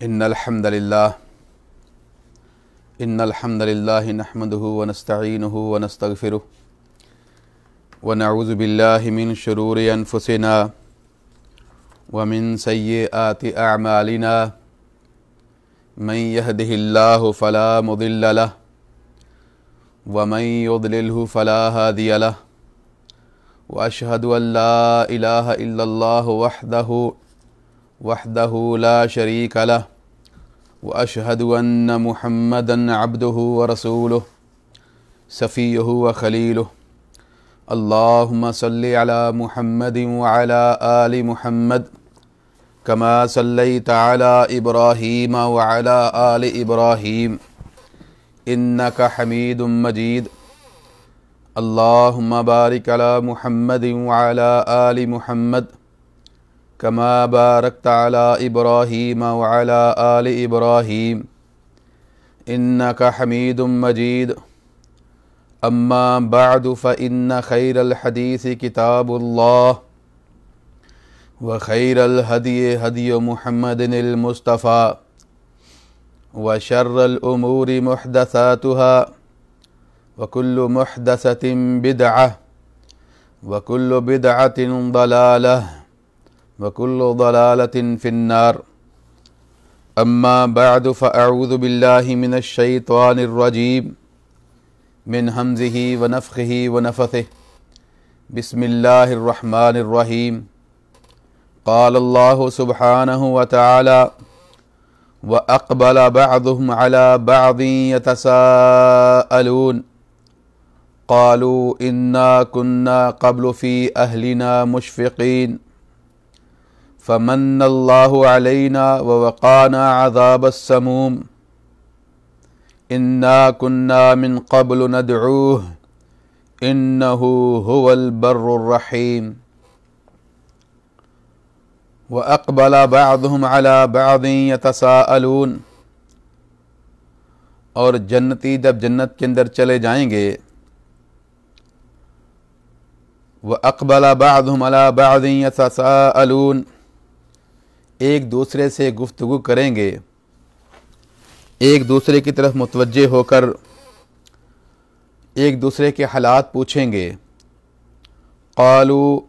إن الحمد لله نحمده ونستعينه ونستغفره ونعوذ بالله من شرور أنفسنا ومن سيئات أعمالنا من يهده الله فلا مضل له ومن يضلله فلا هادي له وأشهد أن لا إله إلا الله وحده لا شريك له وأشهد أن محمدًا عبده ورسوله صفيه وخليله اللهم صل على محمد وعلى آل محمد كما صليت على إبراهيم وعلى آل إبراهيم إنك حميد مجيد اللهم بارك على محمد وعلى آل محمد كما باركت على إبراهيم وعلى آل إبراهيم إنك حميد مجيد أما بعد فإن خير الحديث كتاب الله وخير الهدي هدي محمد المصطفى وشر الأمور محدثاتها وكل محدثة بدعة وكل بدعة ضلالة وكل ضلالة في النار أما بعد فأعوذ بالله من الشيطان الرجيم من همزه ونفخه ونفثه بسم الله الرحمن الرحيم قال الله سبحانه وتعالى وأقبل بعضهم على بعض يتساءلون قالوا إنا كنا قبل في أهلنا مشفقين فمن الله علينا ووقانا عذاب السموم إنا كنا من قبل ندعوه إنه هو البر الرحيم وأقبل بعضهم على بعض يتساءلون اور جنتی جب جنت کے اندر چلے جائیں گے وَأَقْبَلَ بَعْضُهُمْ عَلَى بَعْضٍ يَتَسَاءَلُونَ ایک دوسرے سے گفتگو کریں گے، ایک دوسرے کی طرف متوجہ ہو کر ایک دوسرے کے حالات پوچھیں گے۔ قالوا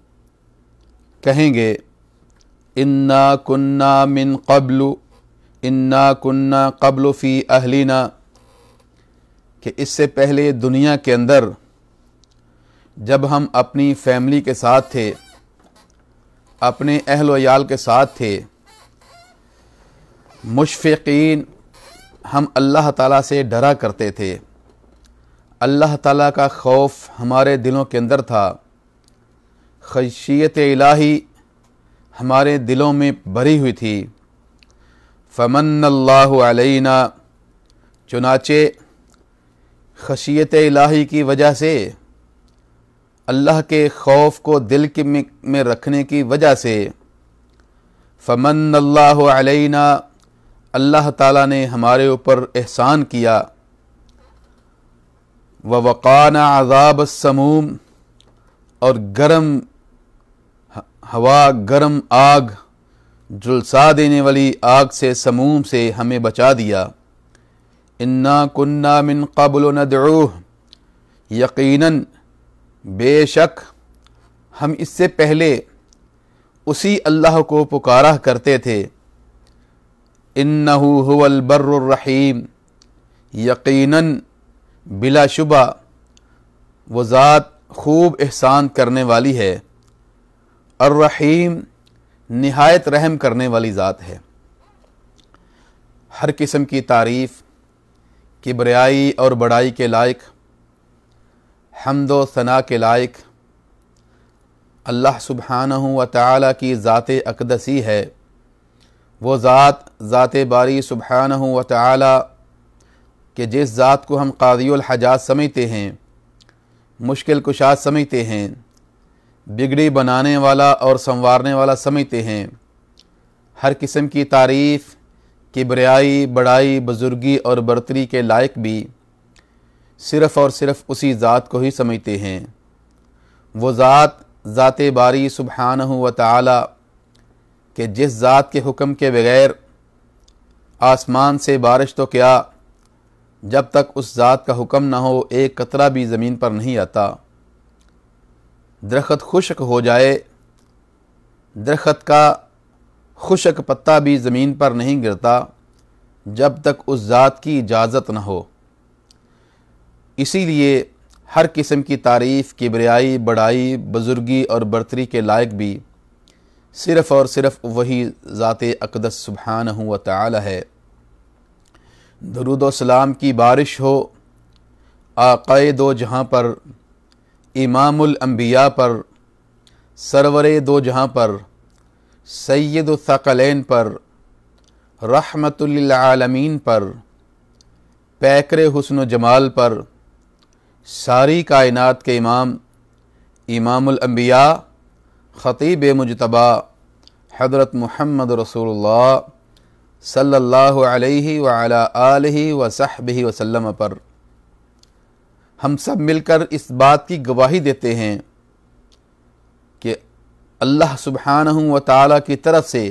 کہیں گے انا کننا من قبل انا کننا قبل فی اہلنا کہ اس سے پہلے دنیا کے اندر جب ہم اپنی فیملی کے ساتھ تھے، اپنے اہل و عیال کے ساتھ تھے، مشفقین ہم اللہ تعالیٰ سے ڈرا کرتے تھے، اللہ تعالیٰ کا خوف ہمارے دلوں کے اندر تھا، خشیت الہی ہمارے دلوں میں بھری ہوئی تھی۔ فمن اللہ علینا چنانچہ خشیت الہی کی وجہ سے، اللہ کے خوف کو دل میں رکھنے کی وجہ سے، فمن اللہ علینا اللہ تعالیٰ نے ہمارے اوپر احسان کیا، ووقانا عذاب السموم اور گرم ہوا، گرم آگ، جلسا دینے والی آگ سے، سموم سے ہمیں بچا دیا۔ انا کننا من قبل ندعوہ یقیناً بے شک ہم اس سے پہلے اسی اللہ کو پکارا کرتے تھے۔ انہ هو البر الرحیم یقیناً بلا شبہ وہ ذات خوب احسان کرنے والی ہے، الرحیم نہایت رحم کرنے والی ذات ہے۔ ہر قسم کی تعریف، کبریائی اور بڑائی کے لائق، حمد و ثنا کے لائق اللہ سبحانہ و تعالیٰ کی ذات اقدسی ہے۔ وہ ذات باری سبحانہ و تعالیٰ کہ جس ذات کو ہم قاضی الحاجات سمجھتے ہیں، مشکل کشا سمجھتے ہیں، بگڑی بنانے والا اور سنوارنے والا سمجھتے ہیں، ہر قسم کی تعریف، کبریائی، بڑائی، بزرگی اور برتری کے لائق بھی صرف اور صرف اسی ذات کو ہی سمجھتے ہیں۔ وہ ذات باری سبحانہ و تعالی کہ جس ذات کے حکم کے بغیر آسمان سے بارش تو کیا، جب تک اس ذات کا حکم نہ ہو ایک قطرہ بھی زمین پر نہیں آتا۔ درخت خشک ہو جائے، درخت کا خشک پتا بھی زمین پر نہیں گرتا جب تک اس ذات کی اجازت نہ ہو۔ اسی لیے ہر قسم کی تعریف، کبریائی، بڑائی، بزرگی اور برتری کے لائق بھی صرف اور صرف وہی ذات اقدس سبحانہ و تعالی ہے۔ درود و سلام کی بارش ہو آقائے دو جہاں پر، امام الانبیاء پر، سرور دو جہاں پر، سید الثقلین پر، رحمت للعالمین پر، پیکر حسن و جمال پر، ساری کائنات کے امام، امام الانبیاء، خطیب مجتبی حضرت محمد رسول اللہ صلی اللہ علیہ وعلی آلہ وصحبہ وسلم پر۔ ہم سب مل کر اس بات کی گواہی دیتے ہیں کہ اللہ سبحانہ و تعالیٰ کی طرف سے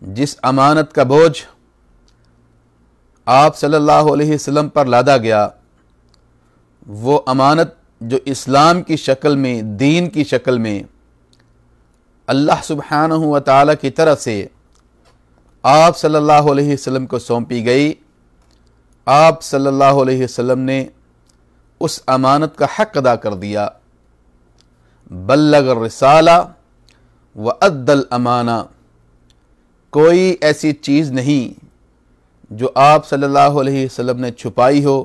جس امانت کا بوجھ آپ صلی اللہ علیہ وسلم پر لادا گیا، وہ امانت جو اسلام کی شکل میں، دین کی شکل میں اللہ سبحانہ و تعالیٰ کی طرف سے آپ صلی اللہ علیہ وسلم کو سونپی گئی، آپ صلی اللہ علیہ وسلم نے اس امانت کا حق ادا کر دیا۔ بلغ الرسالہ وادى الامانہ، کوئی ایسی چیز نہیں جو آپ صلی اللہ علیہ وسلم نے چھپائی ہو،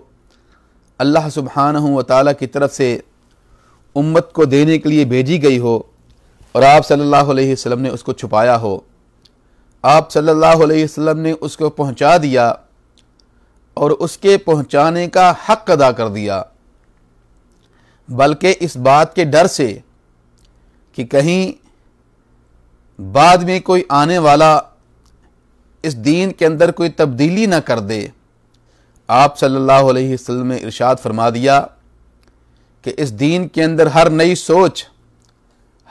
اللہ سبحانہ و تعالیٰ کی طرف سے امت کو دینے کے لیے بھیجی گئی ہو اور آپ صلی اللہ علیہ وسلم نے اس کو چھپایا ہو۔ آپ صلی اللہ علیہ وسلم نے اس کو پہنچا دیا اور اس کے پہنچانے کا حق ادا کر دیا، بلکہ اس بات کے ڈر سے کہ کہیں بعد میں کوئی آنے والا اس دین کے اندر کوئی تبدیلی نہ کر دے، آپ صلی اللہ علیہ وسلم نے ارشاد فرما دیا کہ اس دین کے اندر ہر نئی سوچ،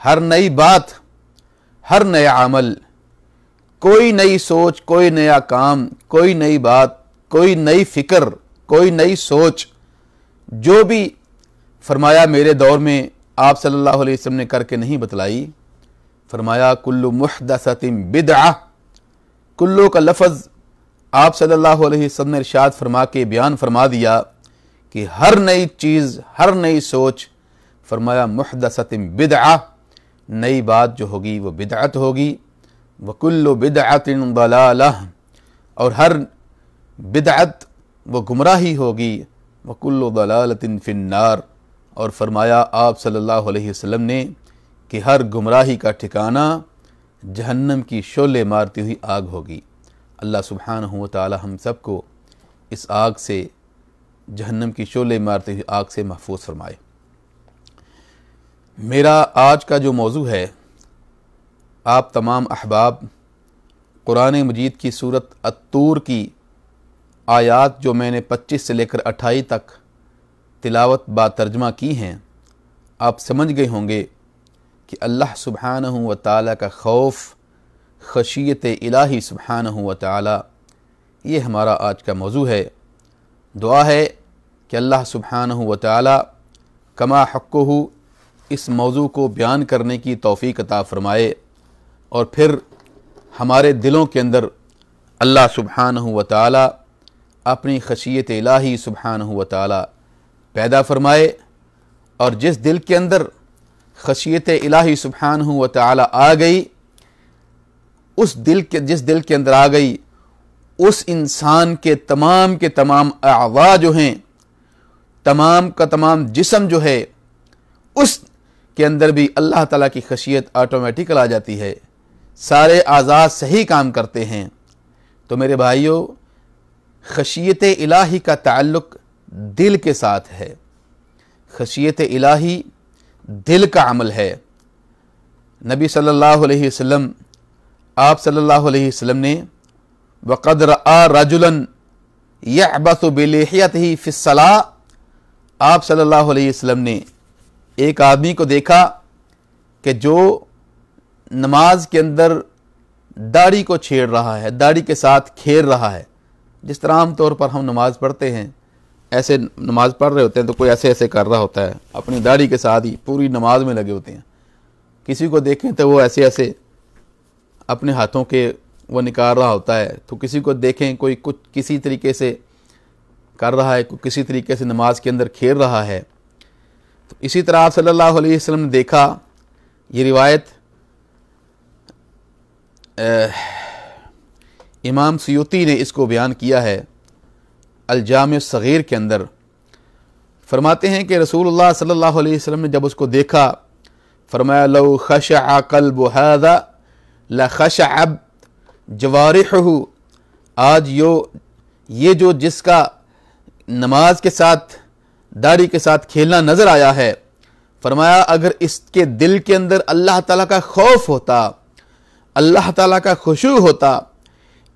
ہر نئی بات، ہر نیا عمل، کوئی نئی سوچ، کوئی نیا کام، کوئی نئی بات، کوئی نئی فکر، کوئی نئی سوچ جو بھی فرمایا میرے دور میں آپ صلی اللہ علیہ وسلم نے کر کے نہیں بتلائی۔ فرمایا کل محدثۃ بدعہ، کلو کا لفظ آپ صلی اللہ علیہ وسلم نے ارشاد فرما کے بیان فرما دیا کہ ہر نئی چیز، ہر نئی سوچ، فرمایا محدثۃ بدعہ، نئی بات جو ہوگی وہ بدعت ہوگی، وکل بدعۃ ضلالہ، اور ہر بدعت وہ گمراہی ہوگی، وکل ضلالۃ فی النار، اور فرمایا آپ صلی اللہ علیہ وسلم نے کہ ہر گمراہی کا ٹھکانہ جہنم کی شعلے مارتی ہوئی آگ ہوگی۔ اللہ سبحانہ و تعالی ہم سب کو اس آگ سے، جہنم کی شعلے مارتی ہوئی آگ سے محفوظ فرمائے۔ میرا آج کا جو موضوع ہے، آپ تمام احباب قرآن مجید کی سورت الطور کی آیات جو میں نے 25 سے لے کر 28 تک تلاوت با ترجمہ کی ہیں، آپ سمجھ گئے ہوں گے کہ اللہ سبحانہ و تعالیٰ کا خوف، خشیت الہی سبحانہ و تعالیٰ، یہ ہمارا آج کا موضوع ہے۔ دعا ہے کہ اللہ سبحانہ و تعالیٰ کما حقہ اس موضوع کو بیان کرنے کی توفیق عطا فرمائے، اور پھر ہمارے دلوں کے اندر اللہ سبحانہ و تعالیٰ اپنی خشیت الہی سبحانہ و تعالیٰ پیدا فرمائے، اور جس دل کے اندر خشیت الہی سبحانہ و تعالیٰ آ گئی، جس دل کے اندر آ گئی، اس انسان کے تمام اعضاء جو ہیں، تمام کا تمام جسم جو ہے، اس کے اندر بھی اللہ تعالیٰ کی خشیت آٹومیٹیکل آ جاتی ہے، سارے اعضاء صحیح کام کرتے ہیں۔ تو میرے بھائیوں، خشیت الہی کا تعلق دل کے ساتھ ہے، خشیت الہی دل کا عمل ہے۔ نبی صلی اللہ علیہ وسلم، آپ صلی اللہ علیہ وسلم نے وَقَدْ رَأَى رَجُلًا يَعْبَثُ بِلِحْيَتِهِ فِي الصَّلَاةِ، آپ صلی اللہ علیہ وسلم نے ایک آدمی کو دیکھا کہ جو نماز کے اندر داڑھی کو چھیڑ رہا ہے، داڑھی کے ساتھ کھیر رہا ہے. جس طرح عام طور پر ہم نماز پڑھتے ہیں، ایسے نماز پڑھ رہے ہوتے ہیں تو کوئی ایسے ایسے کر رہا ہوتا ہے، اپنی داڑھی کے ساتھ ہی پوری نماز میں لگے ہوتے ہیں. کسی کو دیکھیں تو وہ ایسے ایسے اپنے ہاتھوں کے وہ نکال رہا ہوتا ہے، تو کسی کو دیکھیں کوئی کچھ کسی طریقے سے کر رہا ہے، کوئی کسی طریقے سے نماز کے اندر کھیر رہا ہے. تو اسی طرح آپ صلی اللہ علیہ وسلم نے دیکھا، یہ روایت امام سیوطی نے اس کو بیان کیا ہے الجامع الصغیر کے اندر. فرماتے ہیں کہ رسول اللہ صلی اللہ علیہ وسلم نے جب اس کو دیکھا، فرمایا لو خشع قلب هذا لخشع جوارحه. آج یہ جو جس کا نماز کے ساتھ داڑھی کے ساتھ کھیلنا نظر آیا ہے، فرمایا اگر اس کے دل کے اندر اللہ تعالیٰ کا خوف ہوتا، اللہ تعالیٰ کا خشوع ہوتا،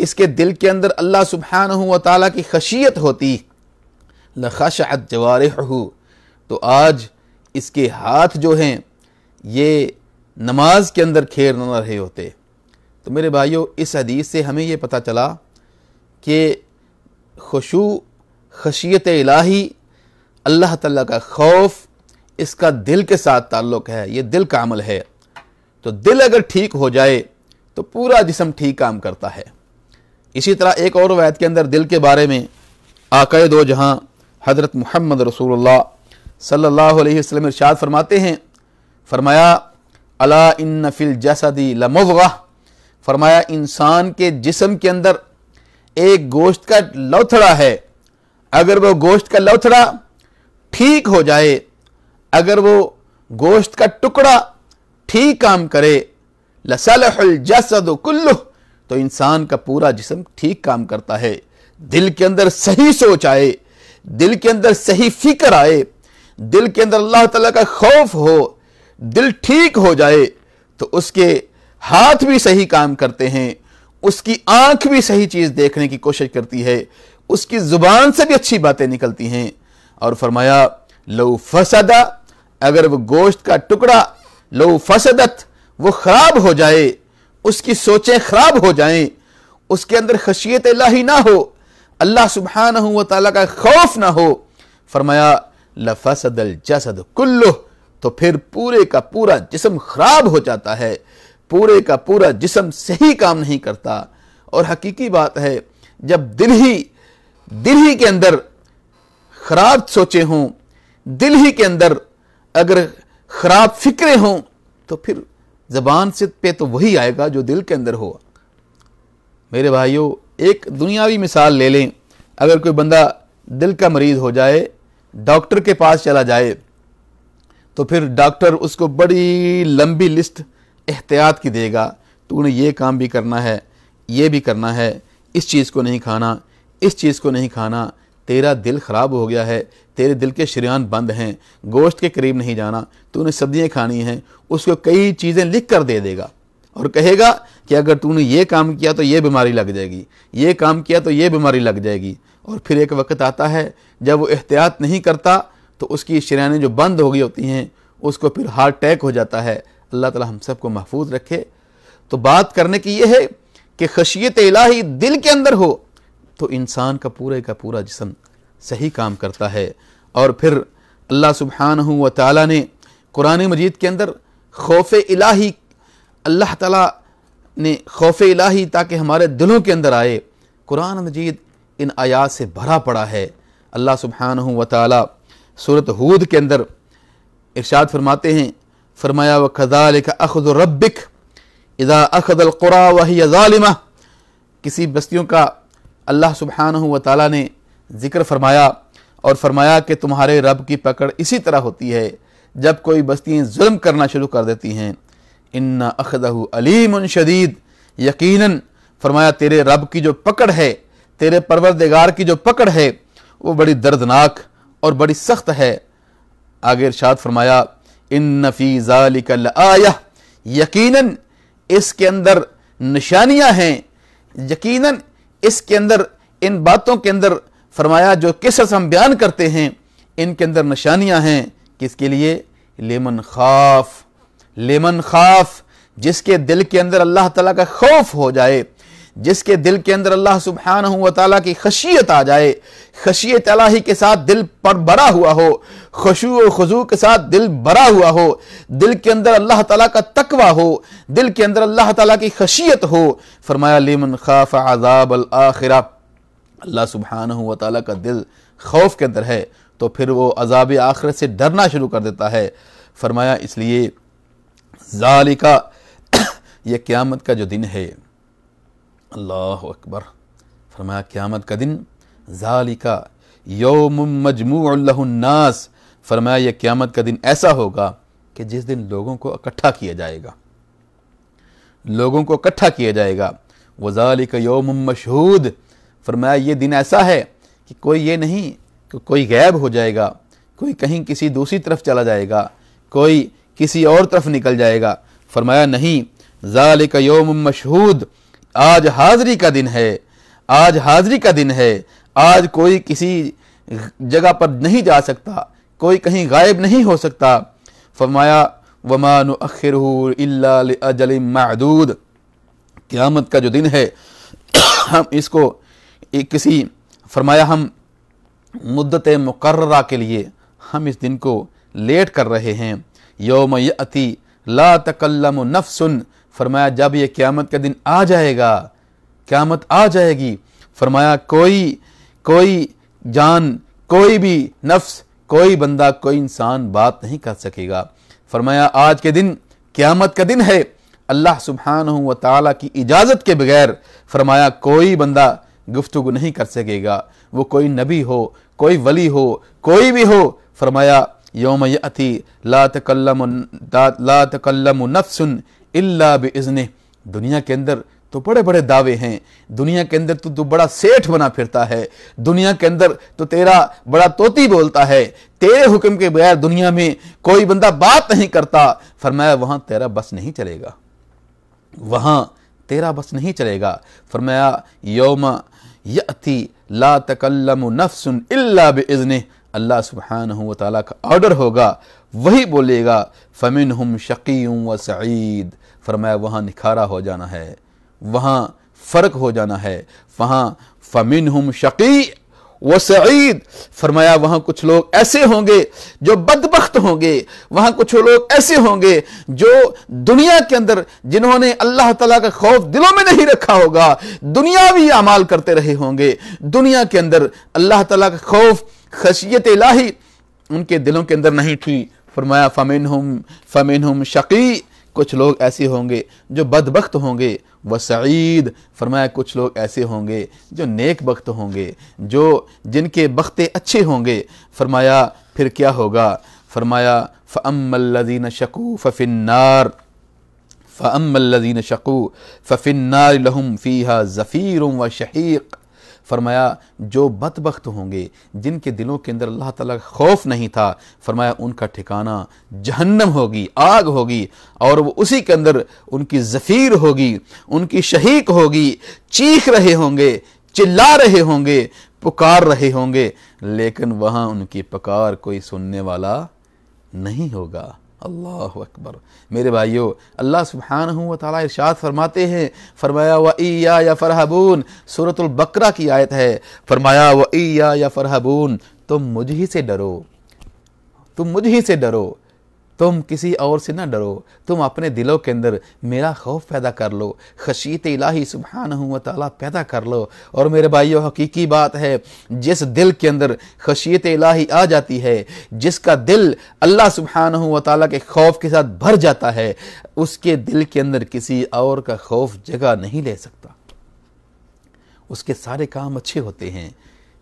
اس کے دل کے اندر اللہ سبحانہ و تعالیٰ کی خشیت ہوتی، لخشعت جوارحہ، تو آج اس کے ہاتھ جو ہیں یہ نماز کے اندر کھیر نہ رہے ہوتے. تو میرے بھائیوں، اس حدیث سے ہمیں یہ پتہ چلا کہ خشوع، خشیت الہی، اللہ تعالیٰ کا خوف، اس کا دل کے ساتھ تعلق ہے، یہ دل کا عمل ہے. تو دل اگر ٹھیک ہو جائے تو پورا جسم ٹھیک کام کرتا ہے. اسی طرح ایک اور روایت کے اندر دل کے بارے میں آقائے دو جہاں حضرت محمد رسول اللہ صلی اللہ علیہ وسلم ارشاد فرماتے ہیں، فرمایا الا ان فی الجسد لمضغہ، فرمایا انسان کے جسم کے اندر ایک گوشت کا لوتھڑا ہے، اگر وہ گوشت کا لوتھڑا ٹھیک ہو جائے، اگر وہ گوشت کا ٹکڑا ٹھیک کام کرے، لصلح الجسد کلہ، تو انسان کا پورا جسم ٹھیک کام کرتا ہے. دل کے اندر صحیح سوچ آئے، دل کے اندر صحیح فکر آئے، دل کے اندر اللہ تعالیٰ کا خوف ہو، دل ٹھیک ہو جائے تو اس کے ہاتھ بھی صحیح کام کرتے ہیں، اس کی آنکھ بھی صحیح چیز دیکھنے کی کوشش کرتی ہے، اس کی زبان سے بھی اچھی باتیں نکلتی ہیں. اور فرمایا لو فسد، اگر وہ گوشت کا ٹکڑا لو فسدت، وہ خراب ہو جائے، اس کی سوچیں خراب ہو جائیں، اس کے اندر خشیت الہی نہ ہو، اللہ سبحانہ و تعالیٰ کا خوف نہ ہو، فرمایا لفسد الجسد کلہ، تو پھر پورے کا پورا جسم خراب ہو جاتا ہے، پورے کا پورا جسم صحیح کام نہیں کرتا. اور حقیقی بات ہے، جب دل ہی کے اندر خراب سوچیں ہوں، دل ہی کے اندر اگر خراب فکریں ہوں، تو پھر زبان سے پہ تو وہی آئے گا جو دل کے اندر ہو. میرے بھائیوں، ایک دنیاوی مثال لے لیں. اگر کوئی بندہ دل کا مریض ہو جائے، ڈاکٹر کے پاس چلا جائے، تو پھر ڈاکٹر اس کو بڑی لمبی لسٹ احتیاط کی دے گا، تو نے یہ کام بھی کرنا ہے، یہ بھی کرنا ہے، اس چیز کو نہیں کھانا، اس چیز کو نہیں کھانا، تیرا دل خراب ہو گیا ہے، تیرے دل کے شریان بند ہیں، گوشت کے قریب نہیں جانا، تو نے سبزیاں کھانی ہیں. اس کو کئی چیزیں لکھ کر دے دے گا اور کہے گا کہ اگر تو نے یہ کام کیا تو یہ بیماری لگ جائے گی، یہ کام کیا تو یہ بیماری لگ جائے گی. اور پھر ایک وقت آتا ہے جب وہ احتیاط نہیں کرتا تو اس کی شریانیں جو بند ہو گئی ہوتی ہیں، اس کو پھر ہارٹ اٹیک ہو جاتا ہے. اللہ تعالی ہم سب کو محفوظ رکھے. تو بات کرنے کی یہ ہے کہ خشیت الہی دل کے اندر ہو تو انسان کا پورا جسم صحیح کام کرتا ہے. اور پھر اللہ سبحانہ و تعالی نے قرآن مجید کے اندر خوف الہی، اللہ تعالیٰ نے خوف الہی تاکہ ہمارے دلوں کے اندر آئے، قرآن مجید ان آیات سے بھرا پڑا ہے. اللہ سبحانہ و تعالی سورۃ ہود کے اندر ارشاد فرماتے ہیں، فرمایا وَكَذَلِكَ أَخْذُ رَبِّكَ إِذَا أَخَذَ الْقُرَى وَهِيَ ظَالِمَةٌ. کسی بستیوں کا اللہ سبحانہ و تعالی نے ذکر فرمایا اور فرمایا کہ تمہارے رب کی پکڑ اسی طرح ہوتی ہے جب کوئی بستیاں ظلم کرنا شروع کر دیتی ہیں. ان اخذہ علیم شدید، یقیناً فرمایا تیرے رب کی جو پکڑ ہے، تیرے پروردگار کی جو پکڑ ہے وہ بڑی دردناک اور بڑی سخت ہے. آگے ارشاد فرمایا ان فی ذالک لآیہ، یقیناً اس کے اندر نشانیاں ہیں، یقیناً اس کے اندر ان باتوں کے اندر فرمایا جو قصص ہم بیان کرتے ہیں ان کے اندر نشانیاں ہیں. کس کے لیے؟ لمن خاف، جس کے دل کے اندر اللہ تعالیٰ کا خوف ہو جائے، جس کے دل کے اندر اللہ سبحانہ و تعالیٰ کی خشیت آ جائے، خشیت الہی کے ساتھ دل پر بھرا ہوا ہو، خشوع و خضوع کے ساتھ دل بھرا ہوا ہو، دل کے اندر اللہ تعالیٰ کا تقوی ہو، دل کے اندر اللہ تعالیٰ کی خشیت ہو، فرمایا لمن خاف عذاب الآخرہ، اللہ سبحانہ و تعالیٰ کا دل خوف کے اندر ہے تو پھر وہ عذاب آخرت سے ڈرنا شروع کر دیتا ہے۔ فرمایا اس لیے ذالکا، یہ قیامت کا جو دن ہے، اللہ اکبر، فرمایا قیامت کا دن، ذالکا یوم مجموع لہ الناس، فرمایا یہ قیامت کا دن ایسا ہوگا کہ جس دن لوگوں کو اکٹھا کیا جائے گا، لوگوں کو اکٹھا کیا جائے گا۔ وذالک یوم مشہود، فرمایا یہ دن ایسا ہے کہ کوئی یہ نہیں کہ کوئی غائب ہو جائے گا، کوئی کہیں کسی دوسری طرف چلا جائے گا، کوئی کسی اور طرف نکل جائے گا، فرمایا نہیں، ذالک یوم مشہود، آج حاضری کا دن ہے، آج حاضری کا دن ہے، آج کوئی کسی جگہ پر نہیں جا سکتا، کوئی کہیں غائب نہیں ہو سکتا۔ فرمایا وما نؤخرہ الا لاجل معدود، قیامت کا جو دن ہے ہم اس کو کسی، فرمایا ہم مدت مقررہ کے لیے ہم اس دن کو لیٹ کر رہے ہیں۔ یوم یأتی لا تکلم نفس، فرمایا جب یہ قیامت کا دن آ جائے گا، قیامت آ جائے گی، فرمایا کوئی جان، کوئی بھی نفس، کوئی بندہ، کوئی انسان بات نہیں کر سکے گا۔ فرمایا آج کے دن قیامت کا دن ہے، اللہ سبحانہ و تعالیٰ کی اجازت کے بغیر فرمایا کوئی بندہ گفتگو نہیں کر سکے گا، وہ کوئی نبی ہو، کوئی ولی ہو، کوئی بھی ہو۔ فرمایا یوم یأتی لا تکلم نفس الا باذنہ، دنیا کے اندر تو بڑے بڑے دعوے ہیں، دنیا کے اندر تو بڑا سیٹھ بنا پھرتا ہے، دنیا کے اندر تو تیرا بڑا طوطی بولتا ہے، تیرے حکم کے بغیر دنیا میں کوئی بندہ بات نہیں کرتا۔ فرمایا وہاں تیرا بس نہیں چلے گا، وہاں تیرا بس نہیں چلے گا۔ فرمایا یوم یأتی لا تکلم نفس الا باذنہ، اللہ سبحانہ و تعالیٰ کا آرڈر ہوگا، وہی بولے گا۔ فمنہم شقی و سعید، فرمایا وہاں نکھارا ہو جانا ہے، وہاں فرق ہو جانا ہے، وہاں فمنہم شقی و سعید، فرمایا وہاں کچھ لوگ ایسے ہوں گے جو بدبخت ہوں گے، وہاں کچھ لوگ ایسے ہوں گے جو دنیا کے اندر جنہوں نے اللہ تعالیٰ کا خوف دلوں میں نہیں رکھا ہوگا، دنیاوی اعمال کرتے رہے ہوں گے، دنیا کے اندر اللہ تعالیٰ کا خوف، خشیت الہی ان کے دلوں کے اندر نہیں تھی۔ فرمایا فمنہم شقی، کچھ لوگ ایسے ہوں گے جو بدبخت ہوں گے، وسعید، فرمایا کچھ لوگ ایسے ہوں گے جو نیک بخت ہوں گے، جن کے بختے اچھے ہوں گے۔ فرمایا پھر کیا ہوگا؟ فرمایا فَأَمَّا الَّذِينَ شَقُوا فَفِي النَّارِ لَهُمْ فِيهَا زَفِيرٌ وَشَهِيقٌ، فرمایا جو بدبخت ہوں گے، جن کے دلوں کے اندر اللہ تعالیٰ کا خوف نہیں تھا، فرمایا ان کا ٹھکانہ جہنم ہوگی، آگ ہوگی، اور وہ اسی کے اندر ان کی زفیر ہوگی، ان کی شہیق ہوگی، چیخ رہے ہوں گے، چلا رہے ہوں گے، پکار رہے ہوں گے، لیکن وہاں ان کی پکار کوئی سننے والا نہیں ہوگا۔ اللہ اکبر۔ میرے بھائیو، اللہ سبحانہ و تعالیٰ ارشاد فرماتے ہیں، فرمایا وَإِيَّايَ فَارْهَبُونَ، سورۃ البقرہ کی آیت ہے، فرمایا وَإِيَّايَ فَارْهَبُونَ، تم مجھ ہی سے ڈرو، تم مجھ ہی سے ڈرو، تم کسی اور سے نہ ڈرو، تم اپنے دلوں کے اندر میرا خوف پیدا کر لو، خشیت الہی سبحانہ و تعالیٰ پیدا کر لو۔ اور میرے بھائیو، حقیقی بات ہے، جس دل کے اندر خشیت الہی آ جاتی ہے، جس کا دل اللہ سبحانہ و تعالیٰ کے خوف کے ساتھ بھر جاتا ہے، اس کے دل کے اندر کسی اور کا خوف جگہ نہیں لے سکتا، اس کے سارے کام اچھے ہوتے ہیں۔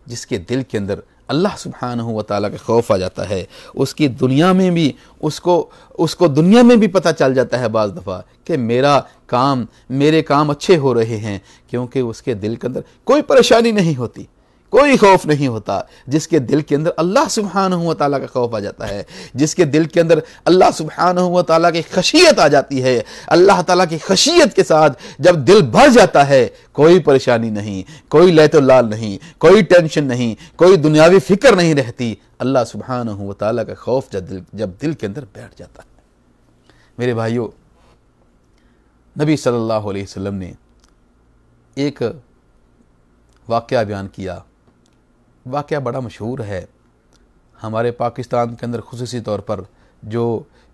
جس کے دل کے اندر اللہ سبحانہ و تعالیٰ کا خوف آ جاتا ہے، اس کی دنیا میں بھی اس کو دنیا میں بھی پتہ چل جاتا ہے بعض دفعہ کہ میرے کام اچھے ہو رہے ہیں، کیونکہ اس کے دل کے اندر کوئی پریشانی نہیں ہوتی، کوئی خوف نہیں ہوتا۔ جس کے دل کے اندر اللہ سبحانہ و تعالیٰ کا خوف آ جاتا ہے، جس کے دل کے اندر اللہ سبحانہ و تعالیٰ کی خشیت آ جاتی ہے، اللہ تعالیٰ کی خشیت کے ساتھ جب دل بھر جاتا ہے، کوئی پریشانی نہیں، کوئی لیت و لال نہیں، کوئی ٹینشن نہیں، کوئی دنیاوی فکر نہیں رہتی۔ اللہ سبحانہ و تعالیٰ کا خوف جب دل کے اندر بیٹھ جاتا ہے۔ میرے بھائیو، نبی صلی اللہ علیہ وسلم نے ایک واقعہ بیان کیا. واقعہ بڑا مشہور ہے ہمارے پاکستان کے اندر، خصوصی طور پر جو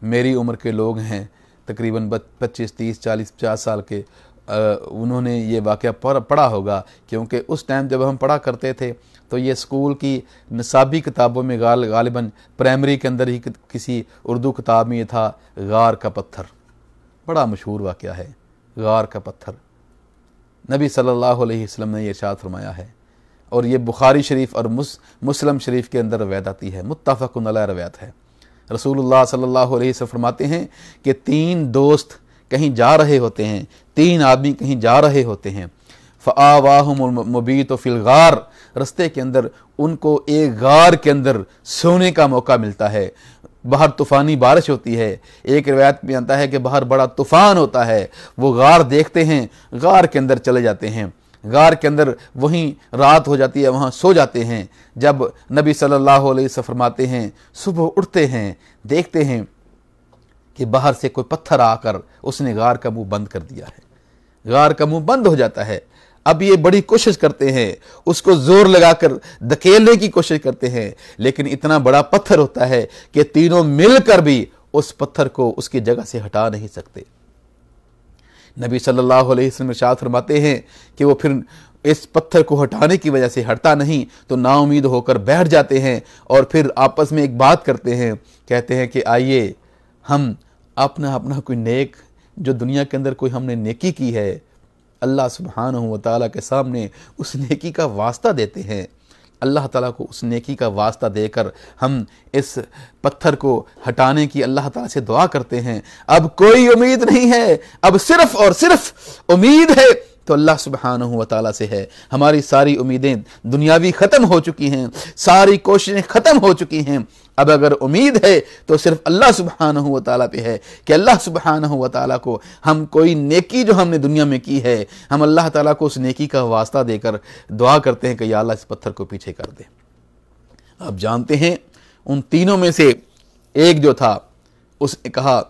میری عمر کے لوگ ہیں، تقریباً 25 30 40 50 سال کے، انہوں نے یہ واقعہ پڑھا ہوگا، کیونکہ اس ٹائم جب ہم پڑھا کرتے تھے تو یہ اسکول کی نصابی کتابوں میں غالباً پرائمری کے اندر ہی کسی اردو کتاب میں یہ تھا، غار کا پتھر. بڑا مشہور واقعہ ہے غار کا پتھر. نبی صلی اللہ علیہ وسلم نے یہ ارشاد فرمایا ہے، اور یہ بخاری شریف اور مسلم شریف کے اندر روایت آتی ہے، متفق علیہ روایت ہے. رسول اللہ صلی اللہ علیہ وسلم فرماتے ہیں کہ 3 دوست کہیں جا رہے ہوتے ہیں، 3 آدمی کہیں جا رہے ہوتے ہیں. فآواہم المبیت فی الغار، رستے کے اندر ان کو ایک غار کے اندر سونے کا موقع ملتا ہے. باہر طوفانی بارش ہوتی ہے، ایک روایت میں آتا ہے کہ باہر بڑا طوفان ہوتا ہے. وہ غار دیکھتے ہیں، غار کے اندر چلے جاتے ہیں، غار کے اندر وہیں رات ہو جاتی ہے، وہاں سو جاتے ہیں. جب نبی صلی اللہ علیہ وسلم فرماتے ہیں صبح اٹھتے ہیں، دیکھتے ہیں کہ باہر سے کوئی پتھر آ کر اس نے غار کا منہ بند کر دیا ہے، غار کا منہ بند ہو جاتا ہے. اب یہ بڑی کوشش کرتے ہیں، اس کو زور لگا کر دھکیلنے کی کوشش کرتے ہیں، لیکن اتنا بڑا پتھر ہوتا ہے کہ تینوں مل کر بھی اس پتھر کو اس کی جگہ سے ہٹا نہیں سکتے. نبی صلی اللہ علیہ وسلم ارشاد فرماتے ہیں کہ وہ پھر اس پتھر کو ہٹانے کی وجہ سے ہٹتا نہیں تو نا امید ہو کر بیٹھ جاتے ہیں، اور پھر آپس میں ایک بات کرتے ہیں، کہتے ہیں کہ آئیے ہم اپنا کوئی نیک، جو دنیا کے اندر کوئی ہم نے نیکی کی ہے، اللہ سبحانہ و تعالیٰ کے سامنے اس نیکی کا واسطہ دیتے ہیں. اللہ تعالیٰ کو اس نیکی کا واسطہ دے کر ہم اس پتھر کو ہٹانے کی اللہ تعالیٰ سے دعا کرتے ہیں. اب کوئی امید نہیں ہے، اب صرف اور صرف امید ہے تو اللہ سبحانہ و تعالیٰ سے ہے. ہماری ساری امیدیں دنیاوی ختم ہو چکی ہیں، ساری کوششیں ختم ہو چکی ہیں. اب اگر امید ہے تو صرف اللہ سبحانہ و تعالیٰ پہ ہے کہ اللہ سبحانہ و تعالیٰ کو ہم کوئی نیکی جو ہم نے دنیا میں کی ہے، ہم اللہ تعالیٰ کو اس نیکی کا واسطہ دے کر دعا کرتے ہیں کہ یا اللہ اس پتھر کو پیچھے کر دے. آپ جانتے ہیں ان تینوں میں سے ایک جو تھا، اس نے کہا،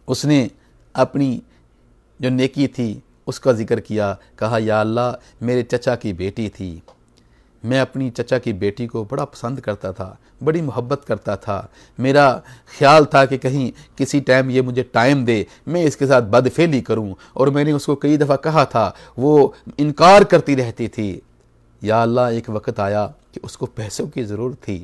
اس نے اپنی جو نیکی تھی اس کا ذکر کیا، کہا یا اللہ میرے چچا کی بیٹی تھی، میں اپنی چچا کی بیٹی کو بڑا پسند کرتا تھا، بڑی محبت کرتا تھا. میرا خیال تھا کہ کہیں کسی ٹائم یہ مجھے ٹائم دے، میں اس کے ساتھ بدفعلی کروں، اور میں نے اس کو کئی دفعہ کہا تھا، وہ انکار کرتی رہتی تھی. یا اللہ ایک وقت آیا کہ اس کو پیسوں کی ضرورت تھی،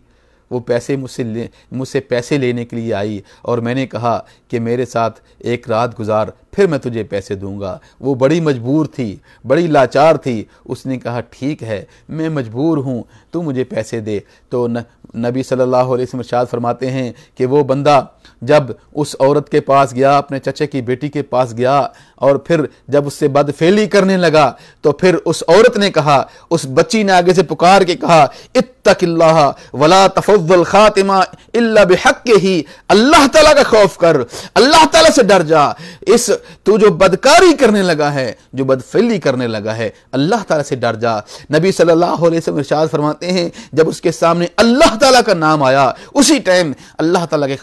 وہ پیسے مجھ سے پیسے لینے کے لیے آئی، اور میں نے کہا کہ میرے ساتھ ایک رات گزار پھر میں تجھے پیسے دوں گا. وہ بڑی مجبور تھی، بڑی لاچار تھی. اس نے کہا ٹھیک ہے میں مجبور ہوں، تو مجھے پیسے دے. تو نبی صلی اللہ علیہ وسلم ارشاد فرماتے ہیں کہ وہ بندہ جب اس عورت کے پاس گیا، اپنے چچے کی بیٹی کے پاس گیا، اور پھر جب اس سے بدفعلی کرنے لگا تو پھر اس عورت نے کہا، اس بچی نے آگے سے پکار کے کہا اتق اللہ ولا تفض الخاتمہ الا بحقہ، اللہ تعالیٰ کا خوف کر، اللہ تعالیٰ سے ڈر جا. تو جو بدکاری کرنے لگا ہے، جو بدفعلی کرنے لگا ہے، اللہ تعالیٰ سے ڈر جا. نبی صلی اللہ علیہ وسلم ارشاد فرماتے ہیں جب اس کے سامنے اللہ تعالیٰ کا نام آیا، اسی ٹائم اللہ تعالیٰ کے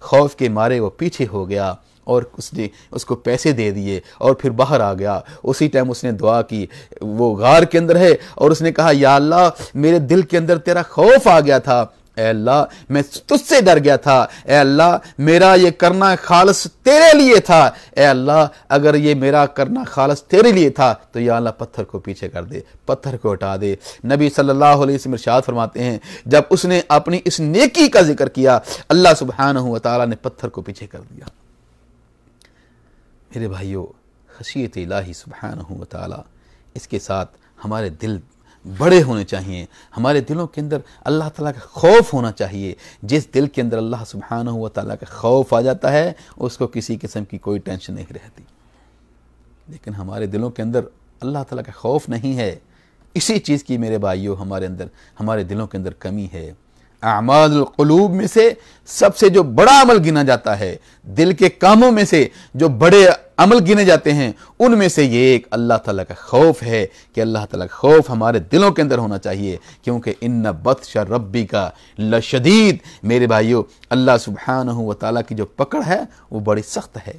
خوف کے مارے وہ پیچھے ہو گیا، اور اس نے اس کو پیسے دے دیے اور پھر باہر آ گیا. اسی ٹائم اس نے دعا کی، وہ غار کے اندر ہے، اور اس نے کہا یا اللہ میرے دل کے اندر تیرا خوف آ گیا تھا، اے اللہ میں تجھ سے ڈر گیا تھا، اے اللہ میرا یہ کرنا خالص تیرے لیے تھا، اے اللہ اگر یہ میرا کرنا خالص تیرے لیے تھا تو یا اللہ پتھر کو پیچھے کر دے، پتھر کو ہٹا دے. نبی صلی اللہ علیہ وسلم ارشاد فرماتے ہیں جب اس نے اپنی اس نیکی کا ذکر کیا، اللہ سبحانہ و تعالیٰ نے پتھر کو پیچھے کر دیا. میرے بھائیو، خشیت الہی سبحانہ و تعالیٰ، اس کے ساتھ ہمارے دل بڑے ہونے چاہیے، ہمارے دلوں کے اندر اللہ تعالیٰ کا خوف ہونا چاہیے. جس دل کے اندر اللہ سبحانہ و تعالیٰ کا خوف آ جاتا ہے اس کو کسی قسم کی کوئی ٹینشن نہیں رہتی. لیکن ہمارے دلوں کے اندر اللہ تعالیٰ کا خوف نہیں ہے. اسی چیز کی میرے بھائیو ہمارے دلوں کے اندر کمی ہے. اعمال القلوب میں سے سب سے جو بڑا عمل گنا جاتا ہے، دل کے کاموں میں سے جو بڑے عمل گنے جاتے ہیں، ان میں سے یہ ایک اللہ تعالیٰ کا خوف ہے کہ اللہ تعالیٰ کا خوف ہمارے دلوں کے اندر ہونا چاہیے. کیونکہ ان بطش ربک لشدید، میرے بھائیو اللہ سبحانہ و تعالیٰ کی جو پکڑ ہے وہ بڑی سخت ہے.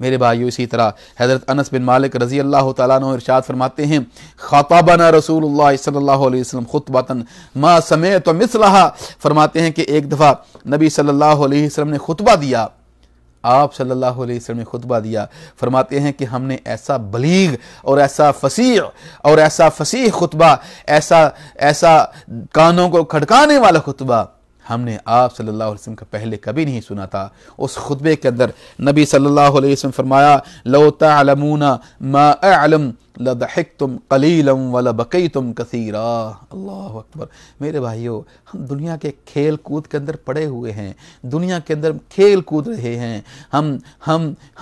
میرے بھائیو اسی طرح حضرت انس بن مالک رضی اللہ تعالیٰ عنہ ارشاد فرماتے ہیں خطبنا رسول اللہ صلی اللہ علیہ وسلم خطبۃ ما سمعت مثلھا، فرماتے ہیں کہ ایک دفعہ نبی صلی اللہ علیہ وسلم نے خطبہ دیا، آپ صلی اللہ علیہ وسلم نے خطبہ دیا، فرماتے ہیں کہ ہم نے ایسا بلیغ اور ایسا فصیح خطبہ، ایسا کانوں کو کھڑکانے والا خطبہ ہم نے آپ صلی اللہ علیہ وسلم کا پہلے کبھی نہیں سنا تھا۔ اس خطبے کے اندر نبی صلی اللہ علیہ وسلم فرمایا لو تعلمون ما اعلم لضحکتم قلیلا ولبکیتم کثیرا۔ اللہ اکبر۔ میرے بھائیو، ہم دنیا کے کھیل کود کے اندر پڑے ہوئے ہیں، دنیا کے اندر کھیل کود رہے ہیں،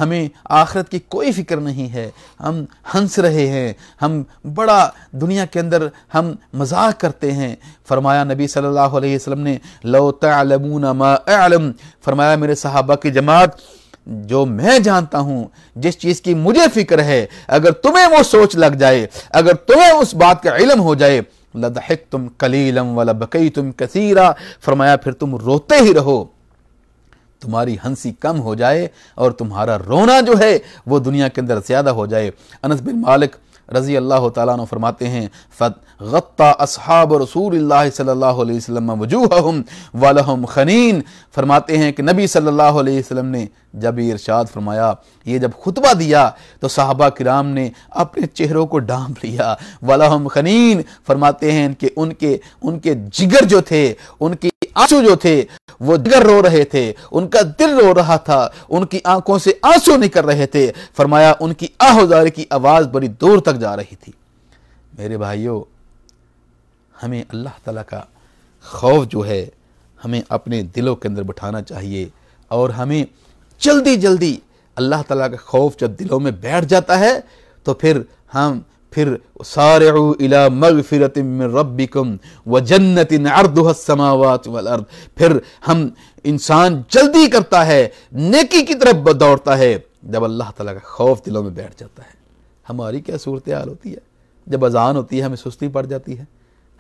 ہمیں آخرت کی کوئی فکر نہیں ہے، ہم ہنس رہے ہیں، ہم بڑا دنیا کے اندر ہم مذاق کرتے ہیں۔ فرمایا نبی صلی اللہ علیہ وسلم نے لو تعلمون ما اعلم، فرمایا میرے صحابہ کی جماعت، جو میں جانتا ہوں، جس چیز کی مجھے فکر ہے، اگر تمہیں وہ سوچ لگ جائے، اگر تمہیں اس بات کا علم ہو جائے، لضحکتم قلیلا ولبکیتم کثیرا، فرمایا پھر تم روتے ہی رہو، تمہاری ہنسی کم ہو جائے اور تمہارا رونا جو ہے وہ دنیا کے اندر زیادہ ہو جائے۔ انس بن مالک رضی اللہ تعالیٰ عنہ فرماتے ہیں فغطى اصحاب رسول اللہ صلی اللہ علیہ وسلم وجوہہم ولہم خنین، فرماتے ہیں کہ نبی صلی اللہ علیہ وسلم نے جب یہ ارشاد فرمایا، یہ جب خطبہ دیا تو صحابہ کرام نے اپنے چہروں کو ڈھانپ لیا، ولہم خنین، فرماتے ہیں کہ ان کے جگر جو تھے، ان کی آنسو جو تھے، وہ جگر رو رہے تھے، ان کا دل رو رہا تھا، ان کی آنکھوں سے آنسو نکل رہے تھے، فرمایا ان کی آہوزاری کی آواز بڑی دور تک جا رہی تھی۔ میرے بھائیوں، ہمیں اللہ تعالیٰ کا خوف جو ہے ہمیں اپنے دلوں کے اندر بٹھانا چاہیے، اور ہمیں جلدی جلدی اللہ تعالیٰ کا خوف جب دلوں میں بیٹھ جاتا ہے تو پھر سارعوا الی مغفرۃ من ربکم وجنۃ عرضها السماوات والارض، پھر انسان جلدی کرتا ہے، نیکی کی طرف دوڑتا ہے جب اللہ تعالیٰ کا خوف دلوں میں بیٹھ جاتا ہے۔ ہماری کیا صورتحال ہوتی ہے؟ جب اذان ہوتی ہے ہمیں سستی پڑ جاتی ہے،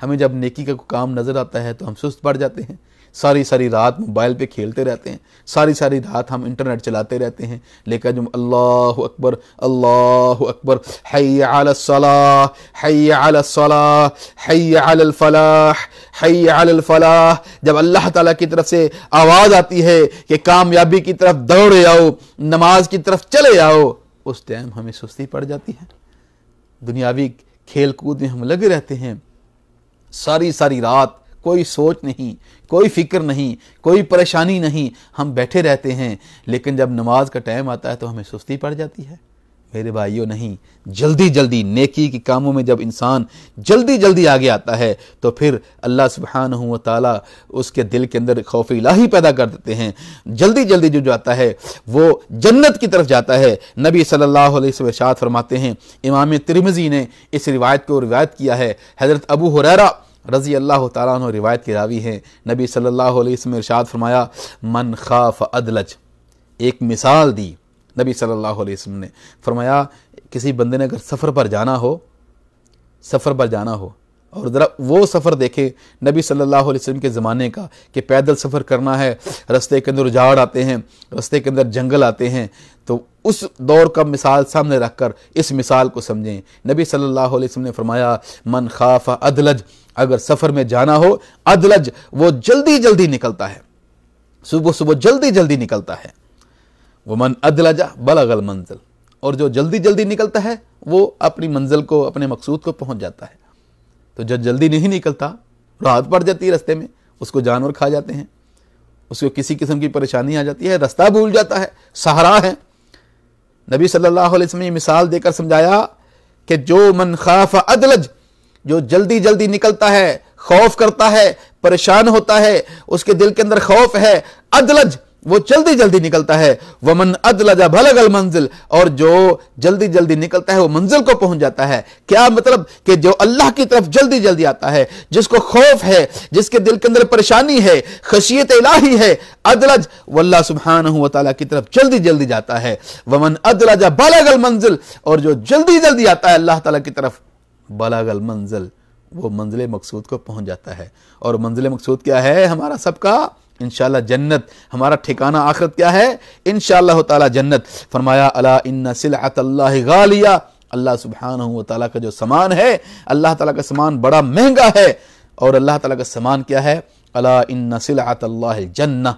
ہمیں جب نیکی کا کام نظر آتا ہے تو ہم سست پڑ جاتے ہیں، ساری رات موبائل پہ کھیلتے رہتے ہیں، ساری رات ہم انٹرنیٹ چلاتے رہتے ہیں، لیکن جب اللہ اکبر حی علی الصلاۃ حی علی الصلاۃ حی علی الفلاح حی علی الفلاح، جب اللہ تعالیٰ کی طرف سے آواز آتی ہے کہ کامیابی کی طرف دوڑے آؤ، نماز کی طرف چلے آؤ، اس ٹائم ہمیں سستی پڑ جاتی ہے، دنیاوی کھیل کود میں ہم لگے رہتے ہیں، ساری رات کوئی سوچ نہیں، کوئی فکر نہیں، کوئی پریشانی نہیں، ہم بیٹھے رہتے ہیں، لیکن جب نماز کا ٹائم آتا ہے تو ہمیں سستی پڑ جاتی ہے۔ میرے بھائیوں، نہیں، جلدی نیکی کے کاموں میں جب انسان جلدی آگے آتا ہے تو پھر اللہ سبحانہ و تعالیٰ اس کے دل کے اندر خوف الہی پیدا کر دیتے ہیں، جلدی جو جاتا ہے وہ جنت کی طرف جاتا ہے۔ نبی صلی اللہ علیہ وسلم ارشاد فرماتے ہیں، امام ترمذی نے اس روایت کو روایت کیا ہے، حضرت ابو ہریرہ رضی اللہ تعالیٰ عنہ روایت کے راوی ہیں، نبی صلی اللہ علیہ وسلم ارشاد فرمایا من خاف ادلج، ایک مثال دی نبی صلی اللہ علیہ وسلم نے، فرمایا کسی بندے نے اگر سفر پر جانا ہو اور ذرا وہ سفر دیکھے نبی صلی اللہ علیہ وسلم کے زمانے کا کہ پیدل سفر کرنا ہے، رستے کے اندر اجاڑ آتے ہیں، رستے کے اندر جنگل آتے ہیں، تو اس دور کا مثال سامنے رکھ کر اس مثال کو سمجھیں۔ نبی صلی اللہ علیہ وسلم نے فرمایا من خاف ادلج، اگر سفر میں جانا ہو، ادلج وہ جلدی نکلتا ہے، صبح جلدی نکلتا ہے، ومن ادلج بلغ المنزل، اور جو جلدی نکلتا ہے وہ اپنی منزل کو، اپنے مقصود کو پہنچ جاتا ہے۔ تو جو جلدی نہیں نکلتا، رات پڑ جاتی ہے رستے میں، اس کو جانور کھا جاتے ہیں، اس کو کسی قسم کی پریشانی آ جاتی ہے، رستہ بھول جاتا ہے، صحرا ہے۔ نبی صلی اللہ علیہ وسلم نے یہ مثال دے کر سمجھایا کہ جو من خاف ادلج، جو جلدی نکلتا ہے، خوف کرتا ہے، پریشان ہوتا ہے، اس کے دل کے اندر خوف ہے، ادلج وہ جلدی نکلتا ہے، ومن ادلج بلغ المنزل، اور جو جلدی نکلتا ہے وہ منزل کو پہنچ جاتا ہے۔ کیا مطلب کہ جو اللہ کی طرف جلدی آتا ہے، جس کو خوف ہے، جس کے دل کے اندر پریشانی ہے، خشیت الہی ہے، ادلج وہ اللہ سبحانہ و تعالیٰ کی طرف جلدی جاتا ہے، ومن ادلج بلغ المنزل، اور جو جلدی آتا ہے اللہ تعالیٰ کی طرف، بلغ المنزل وہ منزل مقصود کو پہنچ جاتا ہے۔ اور منزل مقصود کیا ہے؟ ہمارا سب کا انشاءاللہ جنت ہمارا ٹھکانہ آخرت کیا ہے؟ انشاءاللہ تعالی جنت۔ فرمایا الا ان سلعۃ اللہ غالیہ، اللہ سبحانہ و تعالیٰ کا جو سامان ہے، اللہ تعالیٰ کا سامان بڑا مہنگا ہے، اور اللہ تعالیٰ کا سامان کیا ہے؟ الا ان سلعۃ اللہ الجنہ،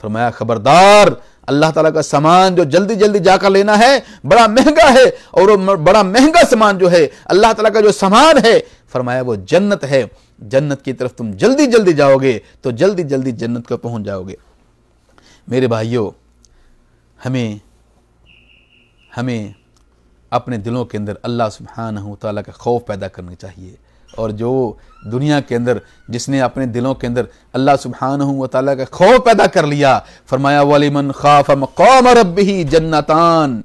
فرمایا خبردار اللہ تعالیٰ کا سامان جو جلدی جلدی جا کر لینا ہے بڑا مہنگا ہے، اور وہ بڑا مہنگا سامان جو ہے اللہ تعالیٰ کا جو سامان ہے فرمایا وہ جنت ہے۔ جنت کی طرف تم جلدی جلدی جاؤ گے تو جلدی جلدی جنت کو پہنچ جاؤ گے۔ میرے بھائیوں، ہمیں اپنے دلوں کے اندر اللہ سبحانہ و تعالیٰ کا خوف پیدا کرنا چاہیے، اور جو دنیا کے اندر جس نے اپنے دلوں کے اندر اللہ سبحانہ و تعالیٰ کا خوف پیدا کر لیا، فرمایا وَلِمَنْ خَافَ مَقَامَ رَبِّهِ جَنَّتَانِ،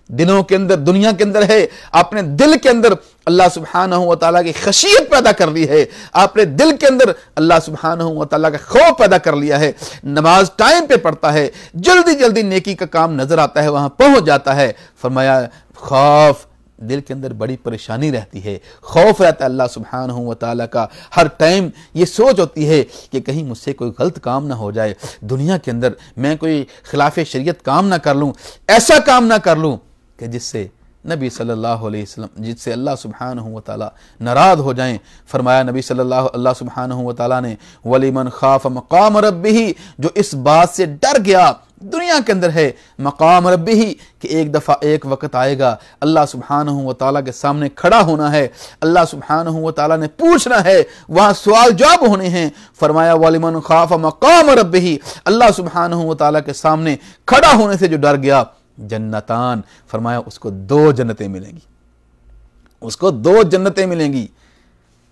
دنوں کے اندر، دنیا کے اندر ہے، اپنے دل کے اندر اللہ سبحانہ و تعالیٰ کی خشیت پیدا کر لی ہے، اپنے دل کے اندر اللہ سبحانہ و تعالیٰ کا خوف پیدا کر لیا ہے، نماز ٹائم پہ پڑھتا ہے، جلدی جلدی نیکی کا کام نظر آتا ہے، وہاں پہنچ جاتا ہے، فرمایا خوف، دل کے اندر بڑی پریشانی رہتی ہے، خوف رہتا ہے اللہ سبحانہ و تعالیٰ کا، ہر ٹائم یہ سوچ ہوتی ہے کہ کہیں مجھ سے کوئی غلط کام نہ ہو جائے، دنیا کے اندر میں کوئی خلاف شریعت کام نہ کر لوں، ایسا کام نہ کر لوں کہ جس سے نبی صلی اللہ علیہ وسلم، جس سے اللہ سبحانہ و تعالیٰ ناراض ہو جائیں۔ فرمایا نبی صلی اللہ سبحانہ و تعالیٰ نے وَلِمَنْ خَافَ مَقَامَ رَبِّهِ، جو اس بات سے ڈر گیا، دنیا کے اندر ہے مقام ربی کہ ایک دفعہ ایک وقت آئے گا اللہ سبحانہ و تعالیٰ کے سامنے کھڑا ہونا ہے، اللہ سبحانہ و تعالیٰ نے پوچھنا ہے، وہاں سوال جواب ہونے ہیں۔ فرمایا وَلِمَنْ خَافَ مَقَامَ رَبِّهِ، اللہ سبحانہ و تعالیٰ کے سامنے کھڑا ہونے سے جو ڈر گیا، جنتان، فرمایا اس کو 2 جنتیں ملیں گی، اس کو 2 جنتیں ملیں گی۔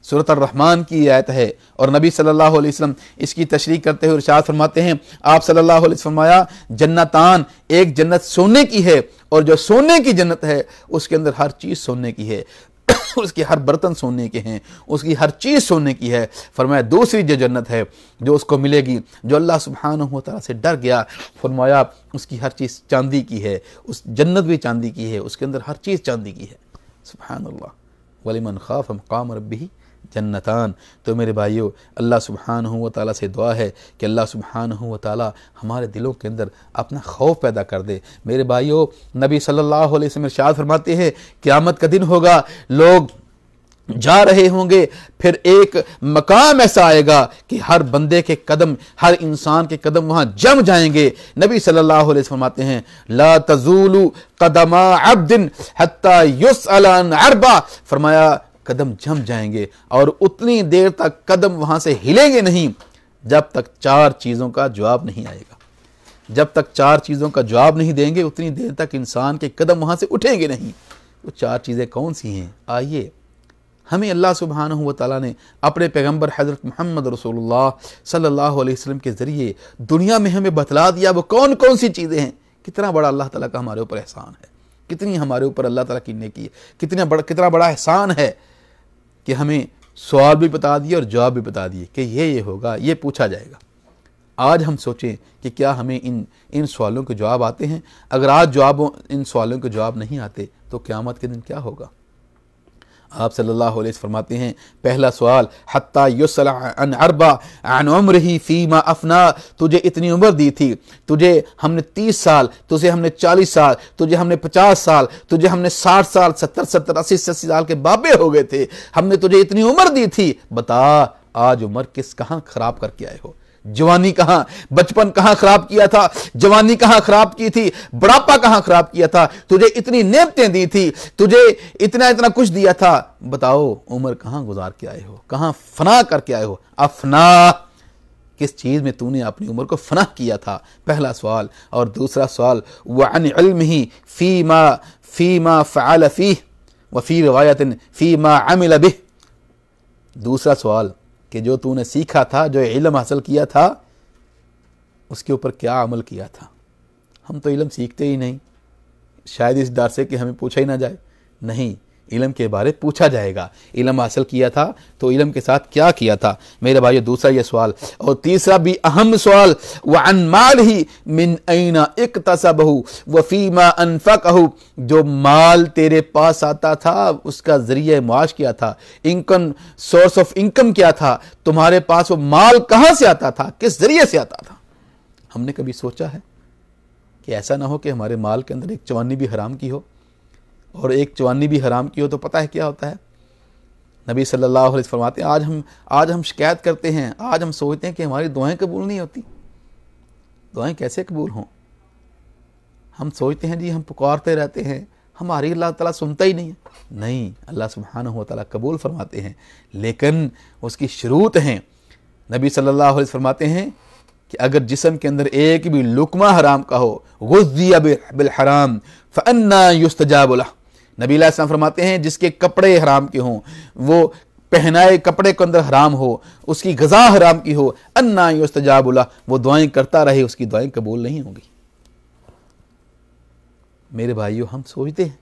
سورۃ الرحمن کی آیت ہے، اور نبی صلی اللہ علیہ وسلم اس کی تشریح کرتے ہوئے ارشاد فرماتے ہیں، آپ صلی اللہ علیہ وسلم فرمایا جنتان، ایک جنت سونے کی ہے، اور جو سونے کی جنت ہے اس کے اندر ہر چیز سونے کی ہے، اس کے ہر برتن سونے کے ہیں، اس کی ہر چیز سونے کی ہے۔ فرمایا دوسری جو جنت ہے جو اس کو ملے گی، جو اللہ سبحانہ و تعالیٰ سے ڈر گیا، فرمایا اس کی ہر چیز چاندی کی ہے، اس جنت بھی چاندی کی ہے، اس کے اندر ہر چیز چاندی کی ہے۔ سبحان اللہ۔ وَلِمَنْ خَافَ مَقَامَ رَبِّهِ جنتان۔ تو میرے بھائیو، اللہ سبحانہ و تعالیٰ سے دعا ہے کہ اللہ سبحانہ و تعالیٰ ہمارے دلوں کے اندر اپنا خوف پیدا کر دے۔ میرے بھائیو، نبی صلی اللہ علیہ وسلم ارشاد فرماتے ہیں قیامت کا دن ہوگا، لوگ جا رہے ہوں گے، پھر ایک مقام ایسا آئے گا کہ ہر بندے کے قدم، ہر انسان کے قدم وہاں جم جائیں گے۔ نبی صلی اللہ علیہ وسلم فرماتے ہیں لا تزول قدم عبد حتی یسأل عن 4، فرمایا قدم جم جائیں گے، اور اتنی دیر تک قدم وہاں سے ہلیں گے نہیں جب تک 4 چیزوں کا جواب نہیں آئے گا۔ جب تک 4 چیزوں کا جواب نہیں دیں گے اتنی دیر تک انسان کے قدم وہاں سے اٹھیں گے نہیں۔ وہ 4 چیزیں کون سی ہیں؟ آئیے، ہمیں اللہ سبحانہ و تعالیٰ نے اپنے پیغمبر حضرت محمد رسول اللہ صلی اللہ علیہ وسلم کے ذریعے دنیا میں ہمیں بتلا دیا وہ کون کون سی چیزیں ہیں۔ کتنا بڑا اللہ تعالیٰ کا ہمارے اوپر احسان ہے، کتنی ہمارے اوپر اللہ تعالیٰ کی نیکی ہے، کتنا بڑا احسان ہے کہ ہمیں سوال بھی بتا دیے اور جواب بھی بتا دیے کہ یہ ہوگا، یہ پوچھا جائے گا۔ آج ہم سوچیں کہ کیا ہمیں ان سوالوں کے جواب آتے ہیں؟ اگر آج ان سوالوں کے جواب نہیں آتے تو قیامت کے دن کیا ہوگا؟ آپ صلی اللہ علیہ وسلم فرماتے ہیں پہلا سوال حتی یسأل عن 4 عن عمرہ فیما افنا، تجھے اتنی عمر دی تھی، تجھے ہم نے 30 سال، تجھے ہم نے 40 سال، تجھے ہم نے 50 سال، تجھے ہم نے 60 سال، 70 80 سال کے بابے ہو گئے تھے، ہم نے تجھے اتنی عمر دی تھی، بتا آج عمر کہاں خراب کر کے آئے ہو؟ جوانی کہاں، بچپن کہاں خراب کیا تھا، جوانی کہاں خراب کی تھی، بڑھاپا کہاں خراب کیا تھا، تجھے اتنی نعمتیں دی تھی، تجھے اتنا کچھ دیا تھا، بتاؤ عمر کہاں گزار کے آئے ہو، کہاں فنا کر کے آئے ہو؟ افنا، کس چیز میں تو نے اپنی عمر کو فنا کیا تھا؟ پہلا سوال۔ اور دوسرا سوال وعن علمہ فیما فعل فیہ وفی روایت فیما عمل بہ، دوسرا سوال کہ جو تو نے سیکھا تھا، جو علم حاصل کیا تھا، اس کے اوپر کیا عمل کیا تھا؟ ہم تو علم سیکھتے ہی نہیں، شاید اس ڈر سے کہ ہمیں پوچھا ہی نہ جائے، نہیں، علم کے بارے پوچھا جائے گا۔ علم حاصل کیا تھا تو علم کے ساتھ کیا کیا تھا؟ میرے بھائیو، دوسرا یہ سوال۔ اور تیسرا بھی اہم سوال وعن مالہ من این اکتسبہ وفیما انفقہ، جو مال تیرے پاس آتا تھا اس کا ذریعہ معاش کیا تھا، انکم، سورس آف انکم کیا تھا، تمہارے پاس وہ مال کہاں سے آتا تھا، کس ذریعے سے آتا تھا؟ ہم نے کبھی سوچا ہے کہ ایسا نہ ہو کہ ہمارے مال کے اندر ایک چوانی بھی حرام کی ہو، اور ایک چوانی بھی حرام کی ہو تو پتہ ہے کیا ہوتا ہے؟ نبی صلی اللہ علیہ وسلم فرماتے ہیں آج ہم شکایت کرتے ہیں، آج ہم سوچتے ہیں کہ ہماری دعائیں قبول نہیں ہوتی۔ دعائیں کیسے قبول ہوں؟ ہم سوچتے ہیں جی ہم پکارتے رہتے ہیں، ہماری اللہ تعالیٰ سنتا ہی نہیں ہے۔ نہیں، اللہ سبحانہ و تعالیٰ قبول فرماتے ہیں، لیکن اس کی شروط ہیں۔ نبی صلی اللہ علیہ وسلم فرماتے ہیں کہ اگر جسم کے اندر ایک بھی لقمہ حرام کا ہو، غذی بالحرام فأنا یستجاب لہ، نبی علیہ السلام فرماتے ہیں جس کے کپڑے حرام کے ہوں، وہ پہنائے کپڑے کے اندر حرام ہو، اس کی غذا حرام کی ہو، انا یستجاب لہ، وہ دعائیں کرتا رہے، اس کی دعائیں قبول نہیں ہوں گی۔ میرے بھائیو، ہم سوچتے ہیں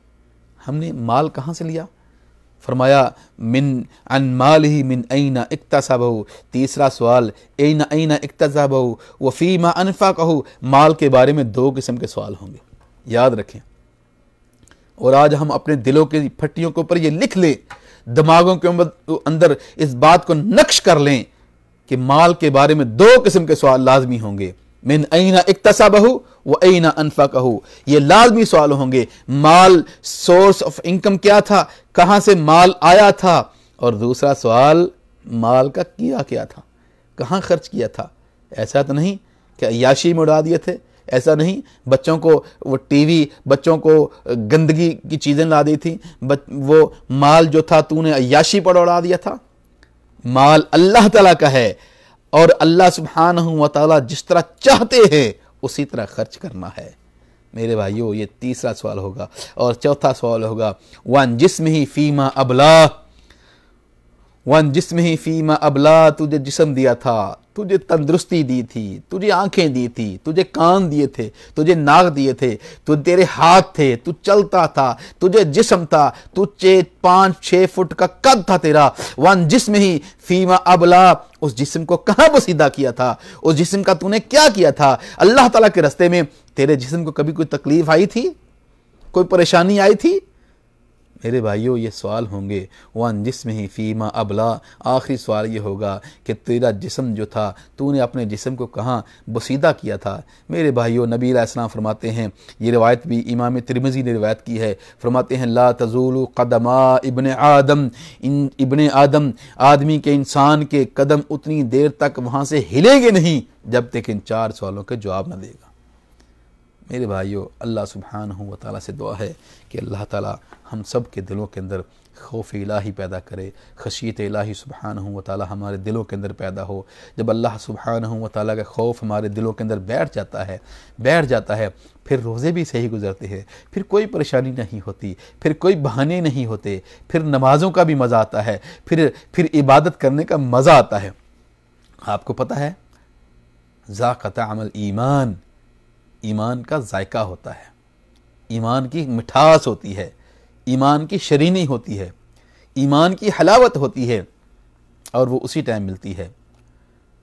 ہم نے مال کہاں سے لیا؟ فرمایا عن مالہ من این اکتسبہ۔ تیسرا سوال این اکتسبہ وفیما انفقہ، مال کے بارے میں 2 قسم کے سوال ہوں گے، یاد رکھیں۔ اور آج ہم اپنے دلوں کی پھٹیوں کے اوپر یہ لکھ لیں، دماغوں کے اندر اس بات کو نقش کر لیں کہ مال کے بارے میں 2 قسم کے سوال لازمی ہوں گے، من این اکتسبہ و این انفقہ، یہ لازمی سوال ہوں گے۔ مال سورس آف انکم کیا تھا، کہاں سے مال آیا تھا، اور دوسرا سوال مال کا کیا تھا، کہاں خرچ کیا تھا۔ ایسا تو نہیں کہ عیاشی میں اڑا دیے تھے، ایسا نہیں بچوں کو وہ ٹی وی، بچوں کو گندگی کی چیزیں لا دی تھیں، وہ مال جو تھا تو نے عیاشی پر اڑا دیا تھا۔ مال اللہ تعالیٰ کا ہے، اور اللہ سبحانہ و تعالیٰ جس طرح چاہتے ہیں اسی طرح خرچ کرنا ہے۔ میرے بھائیو، یہ تیسرا سوال ہوگا۔ اور چوتھا سوال ہوگا وَعَنْ جِسْمِهِ فِيمَا أَبْلَاهُ، وَعَنْ جِسْمِهِ فِيمَا أَبْلَاهُ، تجھے جسم دیا تھا، تجھے تندرستی دی تھی، تجھے آنکھیں دی تھی، تجھے کان دیے تھے، تجھے ناک دیے تھے، تیرے ہاتھ تھے، تو چلتا تھا، تجھے جسم تھا، تو 5-6 فٹ کا قد تھا تیرا۔ وَعَنْ جِسْمِهِ فِيمَا أَبْلَاهُ، اس جسم کو کہاں بسیدہ کیا تھا، اس جسم کا تو نے کیا کیا تھا؟ اللہ تعالیٰ کے راستے میں تیرے جسم کو کبھی کوئی تکلیف آئی تھی، کوئی پریشانی آئی تھی؟ میرے بھائیو، یہ سوال ہوں گے۔ وَعَنْ جِسْمِهِ فِيمَا أَبْلَاهُ، آخری سوال یہ ہوگا کہ تیرا جسم جو تھا تو نے اپنے جسم کو کہاں بسیدہ کیا تھا؟ میرے بھائیو، نبی علیہ السلام فرماتے ہیں، یہ روایت بھی امام ترمذی نے روایت کی ہے، فرماتے ہیں لا تزول قدما ابن آدم، ابن آدم، آدمی کے، انسان کے قدم اتنی دیر تک وہاں سے ہلیں گے نہیں جب تک ان 4 سوالوں کے جواب نہ دے گا۔ میرے بھائیو، اللہ سبحانہ و تعالیٰ سے دعا ہے کہ اللہ تعالیٰ ہم سب کے دلوں کے اندر خوف الہی پیدا کرے، خشیت الہی سبحانہ و تعالیٰ ہمارے دلوں کے اندر پیدا ہو۔ جب اللہ سبحانہ و تعالیٰ کا خوف ہمارے دلوں کے اندر بیٹھ جاتا ہے، پھر روزے بھی صحیح گزرتے ہیں، پھر کوئی پریشانی نہیں ہوتی، پھر کوئی بہانے نہیں ہوتے، پھر نمازوں کا بھی مزہ آتا ہے، پھر عبادت کرنے کا مزہ آتا ہے۔ آپ کو پتہ ہے ذاق طعم الایمان، ایمان کا ذائقہ ہوتا ہے، ایمان کی مٹھاس ہوتی ہے، ایمان کی شرینی ہوتی ہے، ایمان کی حلاوت ہوتی ہے، اور وہ اسی ٹائم ملتی ہے۔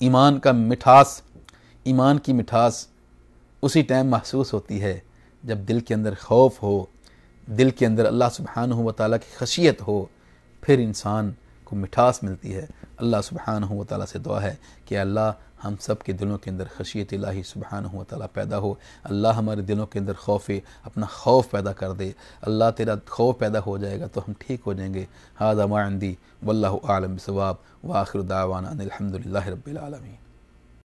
ایمان کی مٹھاس اسی ٹائم محسوس ہوتی ہے جب دل کے اندر خوف ہو، دل کے اندر اللہ سبحانہ و تعالیٰ کی خشیت ہو، پھر انسان کو مٹھاس ملتی ہے۔ اللہ سبحانہ و تعالیٰ سے دعا ہے کہ اللہ ہم سب کے دلوں کے اندر خشیت الہی سبحانہ و تعالیٰ پیدا ہو، اللہ ہمارے دلوں کے اندر اپنا خوف پیدا کر دے۔ اللہ تیرا خوف پیدا ہو جائے گا تو ہم ٹھیک ہو جائیں گے۔ ھذا ما عندی واللہ اعلم بالصواب، وآخر دعوانا ان الحمد للہ رب العالمین۔